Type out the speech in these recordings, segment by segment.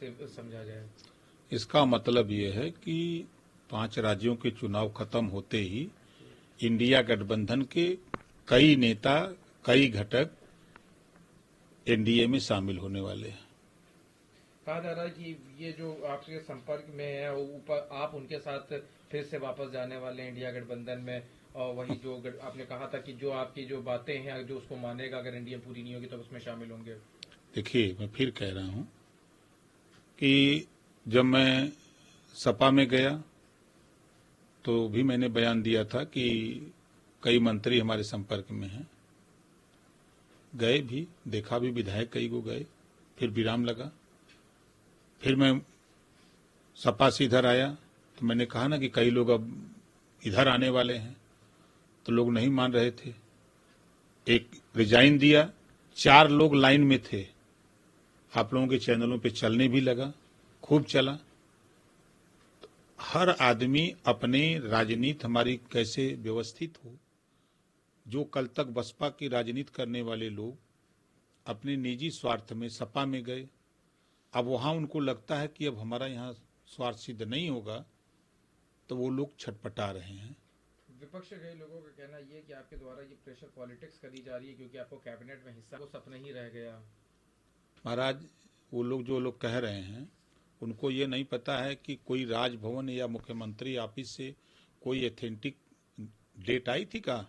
से समझा जाए? इसका मतलब ये है कि 5 राज्यों के चुनाव खत्म होते ही इंडिया गठबंधन के कई नेता, कई घटक एनडीए में शामिल होने वाले हैं। कहा जा रहा है कि ये जो आपके संपर्क में है ऊपर, आप उनके साथ फिर से वापस जाने वाले हैं इंडिया गठबंधन में, और वही जो आपने कहा था कि जो आपकी जो बातें हैं जो उसको मानेगा, अगर एनडीए पूरी नहीं होगी तो उसमें शामिल होंगे। देखिए, मैं फिर कह रहा हूं कि जब मैं सपा में गया तो भी मैंने बयान दिया था कि कई मंत्री हमारे संपर्क में हैं, गए भी, देखा भी, विधायक कई को गए, फिर विराम लगा। फिर मैं सपा से इधर आया तो मैंने कहा ना कि कई लोग अब इधर आने वाले हैं, तो लोग नहीं मान रहे थे। एक रिजाइन दिया, 4 लोग लाइन में थे। आप लोगों के चैनलों पे चलने भी लगा, खूब चला। हर आदमी अपने राजनीति हमारी कैसे व्यवस्थित हो। जो कल तक बसपा की राजनीति करने वाले लोग अपने निजी स्वार्थ में सपा में गए, अब वहां उनको लगता है कि अब हमारा यहाँ स्वार्थ सिद्ध नहीं होगा, तो वो लोग छटपटा रहे हैं। विपक्ष के कई लोगों का कहना ये कि आपके द्वारा ये प्रेशर पॉलिटिक्स करी जा रही है क्योंकि आपको कैबिनेट में हिस्सा वो सपना ही रह गया। महाराज, वो लोग जो लोग कह रहे हैं उनको ये नहीं पता है कि कोई राजभवन या मुख्यमंत्री ऑफिस से कोई एथेंटिक डेट आई थी का।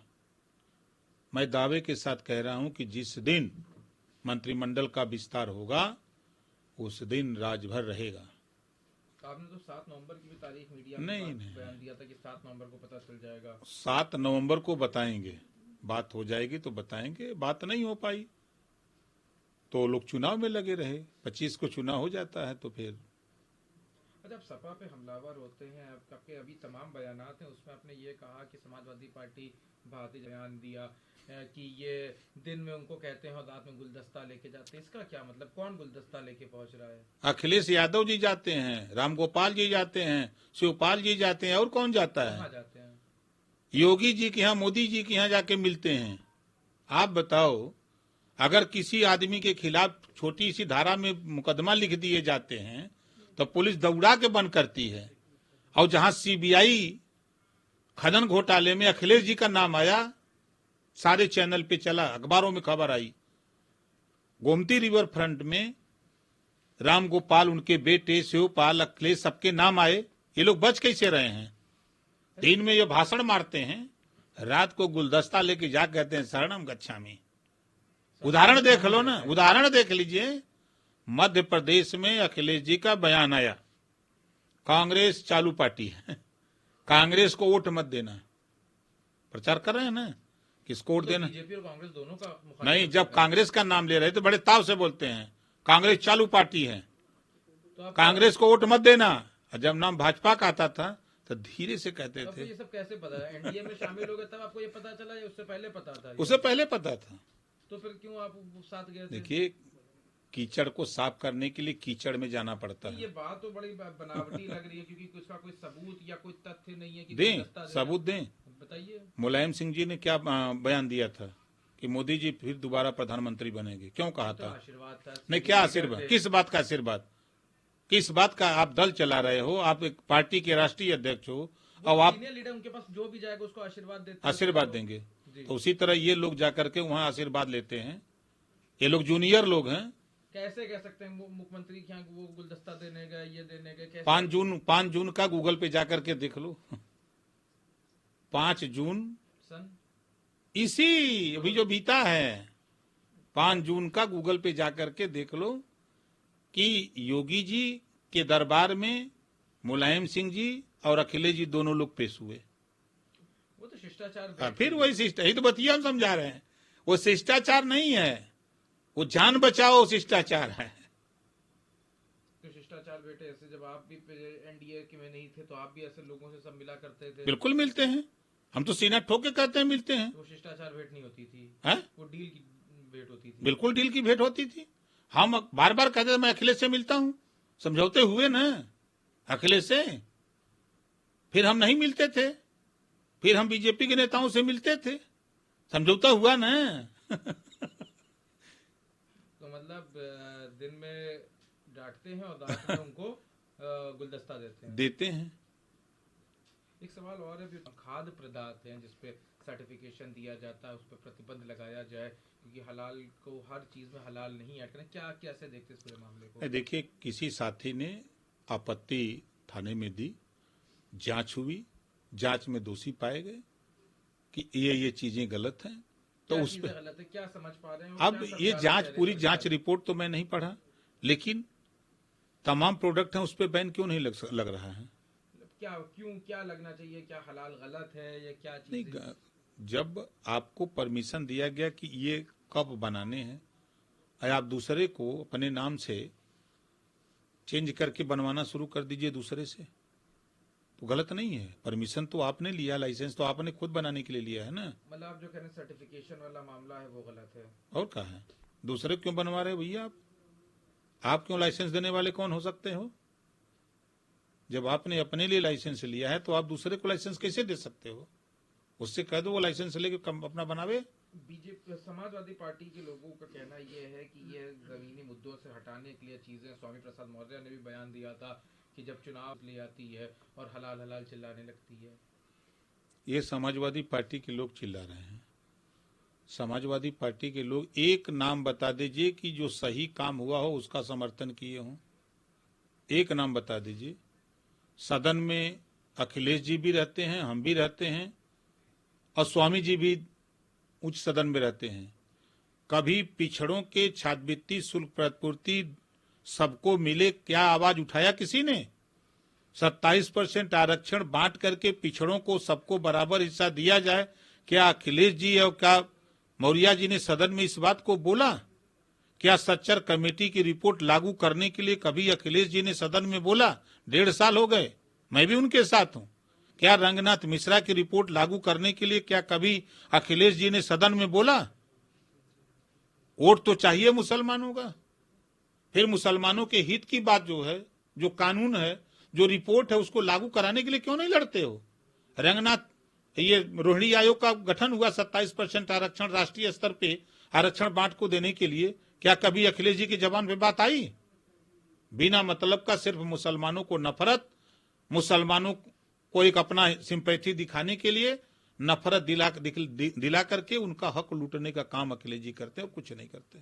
मैं दावे के साथ कह रहा हूं कि जिस दिन मंत्रिमंडल का विस्तार होगा उस दिन राजभर रहेगा। आपने तो 7 नवंबर की भी तारीख मीडिया में बयान दिया था कि 7 नवंबर को पता चल जाएगा। 7 नवंबर को बताएंगे, बात हो जाएगी तो बताएंगे। बात नहीं हो पाई तो लोग चुनाव में लगे रहे। 25 को चुनाव हो जाता है तो फिर। जब सपा पे हमलावर होते हैं, आपके अभी तमाम बयानात हैं उसमें आपने ये कहा कि समाजवादी पार्टी भारतीय बयान दिया कि ये दिन में उनको कहते हैं और रात में गुलदस्ता लेके जाते हैं। इसका क्या मतलब? कौन गुलदस्ता लेके पहुंच रहा है? अखिलेश यादव जी जाते हैं, रामगोपाल जी जाते हैं, शिवपाल जी जाते हैं, और कौन जाता है? कहाँ जाते हैं? योगी जी के यहाँ, मोदी जी के यहाँ जाके मिलते हैं। आप बताओ, अगर किसी आदमी के खिलाफ छोटी सी धारा में मुकदमा लिख दिए जाते हैं तो पुलिस दौड़ा के बंद करती है। और जहां सीबीआई खनन घोटाले में अखिलेश जी का नाम आया, सारे चैनल पे चला, अखबारों में खबर आई। गोमती रिवर फ्रंट में रामगोपाल, उनके बेटे शिवपाल, अखिलेश, सबके नाम आए। ये लोग बच कैसे रहे हैं? दिन में ये भाषण मारते हैं, रात को गुलदस्ता लेके जा कहते हैं शरणम गच्छामि। उदाहरण देख लो ना, उदाहरण देख लीजिए। मध्य प्रदेश में अखिलेश जी का बयान आया, कांग्रेस चालू पार्टी है, कांग्रेस को वोट मत देना। प्रचार कर रहे हैं ना, किसको वोट देना? बीजेपी और कांग्रेस दोनों का नहीं, जब कांग्रेस का नाम ले रहे तो बड़े ताव से बोलते हैं कांग्रेस चालू पार्टी है, तो कांग्रेस को वोट मत देना। जब नाम भाजपा का आता था तो धीरे से कहते थे। ये सब कैसे पता है? एनडीए में शामिल हो गए तब आपको ये पता चला या उससे पहले पता था? उससे पहले पता था। तो फिर क्यों आप साथ गए थे? देखिए, कीचड़ को साफ करने के लिए कीचड़ में जाना पड़ता है। ये बात तो बड़ी बनावटी लग रही है क्योंकि उसका कोई सबूत या कोई तथ्य नहीं है कि दें, सबूत दें। बताइए। मुलायम सिंह जी ने क्या बयान दिया था कि मोदी जी फिर दोबारा प्रधानमंत्री बनेंगे? क्यों कहा था? आशीर्वाद था। नहीं, क्या आशीर्वाद? किस बात का आशीर्वाद? किस बात का? आप दल चला रहे हो, आप एक पार्टी के राष्ट्रीय अध्यक्ष हो और आप लीडर, उनके पास जो भी जाएगा उसको आशीर्वाद देंगे। तो उसी तरह ये लोग जाकर के वहां आशीर्वाद लेते हैं। ये लोग जूनियर लोग हैं। कैसे कह सकते हैं मुख्यमंत्री के यहाँ वो गुलदस्ता देने गए, ये देने गए? 5 जून का गूगल पे जाकर के देख लो। 5 जून सन इसी अभी जो बीता है, 5 जून का गूगल पे जाकर के देख लो कि योगी जी के दरबार में मुलायम सिंह जी और अखिलेश जी दोनों लोग पेश हुए। वो तो शिष्टाचार। फिर वही शिष्टाचार, तो बतिया हम समझा रहे हैं। वो शिष्टाचार नहीं है, वो जान बचाओ शिष्टाचार है। तो शिष्टाचार बेटे, ऐसे जब आप भी एनडीए के में नहीं थे तो आप भी ऐसे लोगों से सब मिला करते थे? बिल्कुल मिलते हैं, हम तो सीना ठोक के कहते हैं मिलते हैं। तो शिष्टाचार भेंट नहीं होती थी? है? वो डील की भेंट होती थी? बिल्कुल डील की भेंट होती थी। हम बार बार कहते थे मैं अखिलेश से मिलता हूं, समझौते हुए ना अखिलेश से। फिर हम नहीं मिलते थे, फिर हम बीजेपी के नेताओं से मिलते थे, समझौता हुआ ना। तो मतलब दिन में डांटते हैं और दांत में उनको गुलदस्ता देते हैं। एक सवाल और है, खाद्य पदार्थ हैं जिसपे सर्टिफिकेशन दिया जाता है, उस पर प्रतिबंध लगाया जाए, क्योंकि हलाल को हर चीज में हलाल नहीं ऐड करें, क्या कैसे देखते हैं इस पूरे मामले को? देखिए, किसी साथी ने आपत्ति थाने में दी, जांच हुई, जांच में दोषी पाए गए कि ये चीजें गलत हैं, तो उस पर गलत है क्या समझ पा रहे हैं? अब ये जांच, पूरी जांच रिपोर्ट तो मैं नहीं पढ़ा, लेकिन तमाम प्रोडक्ट हैं उस पर बैन क्यों नहीं लग रहा है? क्या लगना चाहिए? क्या हलाल गलत है या क्या चीज? नहीं, जब आपको परमिशन दिया गया कि ये कप बनाने हैं, आप दूसरे को अपने नाम से चेंज करके बनवाना शुरू कर दीजिए दूसरे से, तो गलत नहीं है। परमिशन तो आपने लिया, लाइसेंस तो आपने खुद बनाने के लिए लिया है ना। मतलब आप जो कह रहे हैं सर्टिफिकेशन वाला मामला है वो गलत है, और क्या है? दूसरे क्यों बनवा रहे भैया? आप क्यों लाइसेंस देने वाले कौन हो सकते हो? जब आपने अपने लिए लाइसेंस लिया है तो आप दूसरे को लाइसेंस कैसे दे सकते हो? उससे कह दो वो लाइसेंस लेके अपना बनावे। बीजेपी समाजवादी पार्टी के लोगों का कहना यह है कि ये जमीनी मुद्दों से हटाने के लिए चीजें, स्वामी प्रसाद मौर्य ने भी बयान दिया था कि जब चुनाव ले आती है और हलाल हलाल चिल्लाने लगती है। ये समाजवादी पार्टी के लोग चिल्ला रहे हैं। समाजवादी पार्टी के लोग एक नाम बता दीजिए कि जो सही काम हुआ हो उसका समर्थन किए हों, एक नाम बता दीजिए। सदन में अखिलेश जी भी रहते हैं, हम भी रहते हैं, और स्वामी जी भी उच्च सदन में रहते हैं। कभी पिछड़ों के छात्रवृत्ति शुल्क प्रतिपूर्ति सबको मिले, क्या आवाज उठाया किसी ने? 27% आरक्षण बांट करके पिछड़ों को सबको बराबर हिस्सा दिया जाए, क्या अखिलेश जी और क्या मौर्य जी ने सदन में इस बात को बोला? क्या सच्चर कमेटी की रिपोर्ट लागू करने के लिए कभी अखिलेश जी ने सदन में बोला? 1.5 साल हो गए, मैं भी उनके साथ हूं। क्या रंगनाथ मिश्रा की रिपोर्ट लागू करने के लिए क्या कभी अखिलेश जी ने सदन में बोला? वोट तो चाहिए मुसलमानों का, फिर मुसलमानों के हित की बात जो है, जो कानून है, जो रिपोर्ट है, उसको लागू कराने के लिए क्यों नहीं लड़ते हो? रंगनाथ, ये रोहिणी आयोग का गठन हुआ 27% आरक्षण राष्ट्रीय स्तर पे आरक्षण बांट को देने के लिए, क्या कभी अखिलेश जी की जबान पे बात आई? बिना मतलब का सिर्फ मुसलमानों को नफरत, मुसलमानों को एक अपना सिंपैथी दिखाने के लिए नफरत दिला करके उनका हक लूटने का काम अखिलेश जी करते हैं और कुछ नहीं करते।